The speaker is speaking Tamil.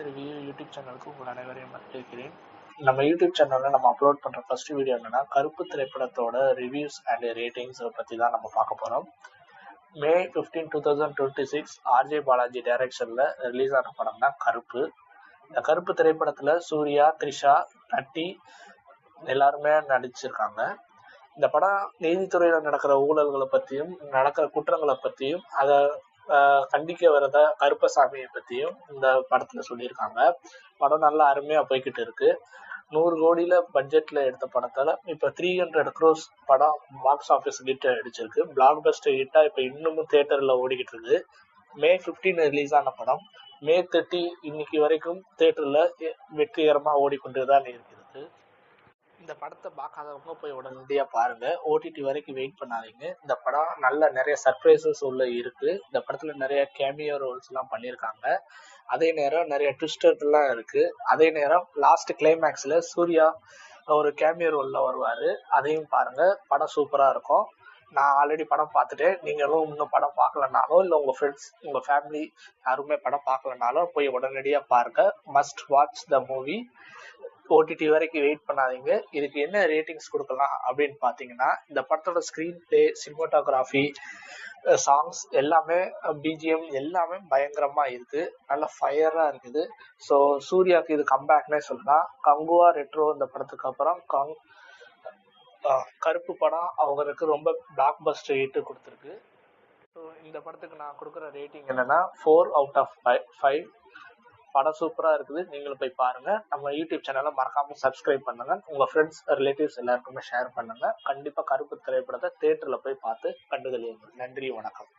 ரிவ்யூ யூடியூப் சேனலுக்கு உங்கள் அனைவரையும் வரவேற்கிறேன். நம்ம யூடியூப் சேனலில் நம்ம அப்லோட் பண்ணுற ஃபர்ஸ்ட் வீடியோ என்னன்னா, கருப்பு திரைப்படத்தோட ரிவ்யூஸ் அண்ட் ரேட்டிங்ஸ் பற்றி தான் நம்ம பார்க்க போகிறோம். May 15, 2026 ஆர்ஜே பாலாஜி டைரக்ஷனில் ரிலீஸ் ஆன படம் தான் கருப்பு. இந்த கருப்பு திரைப்படத்தில் சூர்யா, த்ரிஷா, நட்டி எல்லாருமே நடிச்சிருக்காங்க. இந்த படம் நீதித்துறையில் நடக்கிற ஊழல்களை பற்றியும் நடக்கிற குற்றங்களை பற்றியும் அதை கண்டிக்க வரத கருப்பசாமியை பற்றியும் இந்த படத்தில் சொல்லியிருக்காங்க. படம் நல்லா அருமையாக போய்கிட்டு இருக்கு. 100 கோடியில் பட்ஜெட்டில் எடுத்த படத்தால் இப்போ 300 crores படம் பாக்ஸ் ஆஃபீஸ் ஹிட் அடிச்சிருக்கு. பிளாக் பஸ்டர் ஹிட்டாக இப்போ இன்னமும் தேட்டரில் ஓடிக்கிட்டு இருக்கு. May 15 ரிலீஸ் ஆன படம் May 30 இன்னைக்கு வரைக்கும் தேட்டரில் வெற்றிகரமாக ஓடிக்கொண்டு தான் இருக்கிறது. இந்த படத்தை பார்க்காதவங்க போய் உடனடியாக பாருங்க. ஓடிடி வரைக்கும் வெயிட் பண்ணாதீங்க. இந்த படம் நல்ல நிறைய சர்ப்ரைசஸ் உள்ள இருக்கு. இந்த படத்துல நிறைய கேமியோ ரோல்ஸ் எல்லாம் பண்ணியிருக்காங்க. அதே நேரம் நிறைய ட்விஸ்டர்லாம் இருக்கு. அதே நேரம் லாஸ்ட் கிளைமேக்ஸ்ல சூர்யா ஒரு கேமியோ ரோல்ல வருவாரு. அதையும் பாருங்க. படம் சூப்பரா இருக்கும். நான் ஆல்ரெடி படம் பார்த்துட்டேன். நீங்களும் இன்னும் படம் பார்க்கலனாலும் இல்லை உங்கள் ஃப்ரெண்ட்ஸ் உங்கள் ஃபேமிலி யாருமே படம் பார்க்கலனாலும் போய் உடனடியாக பாருங்க. Must watch the movie. OTT வரைக்கும் வெயிட் பண்ணாதீங்க. இதுக்கு என்ன ரேட்டிங்ஸ் கொடுக்கலாம் அப்படின்னு பார்த்தீங்கன்னா, இந்த படத்தோட ஸ்க்ரீன் பிளே, சினிமாட்டோகிராஃபி, சாங்ஸ் எல்லாமே, பிஜிஎம் எல்லாமே பயங்கரமாக இருக்குது. நல்ல ஃபயராக இருக்குது. ஸோ சூர்யாவுக்கு இது கம்பேக்னே சொல்லலாம். கங்குவா ரெட்ரோ இந்த படத்துக்கு அப்புறம் கருப்பு படம் அவங்களுக்கு ரொம்ப பிளாக் பஸ்டர் ஹிட் கொடுத்துருக்கு. ஸோ இந்த படத்துக்கு நான் கொடுக்குற ரேட்டிங் என்னன்னா 4 out of 5. படம் சூப்பராக இருக்குது. நீங்களும் போய் பாருங்க. நம்ம யூடியூப் சேனலை மறக்காம சப்ஸ்கிரைப் பண்ணுங்க. உங்க ஃப்ரெண்ட்ஸ் ரிலேட்டிவ்ஸ் எல்லாருக்குமே ஷேர் பண்ணுங்க. கண்டிப்பா கருப்பு திரைப்படத்தை தியேட்டர்ல போய் பார்த்து கண்டுகளியுங்கள். நன்றி, வணக்கம்.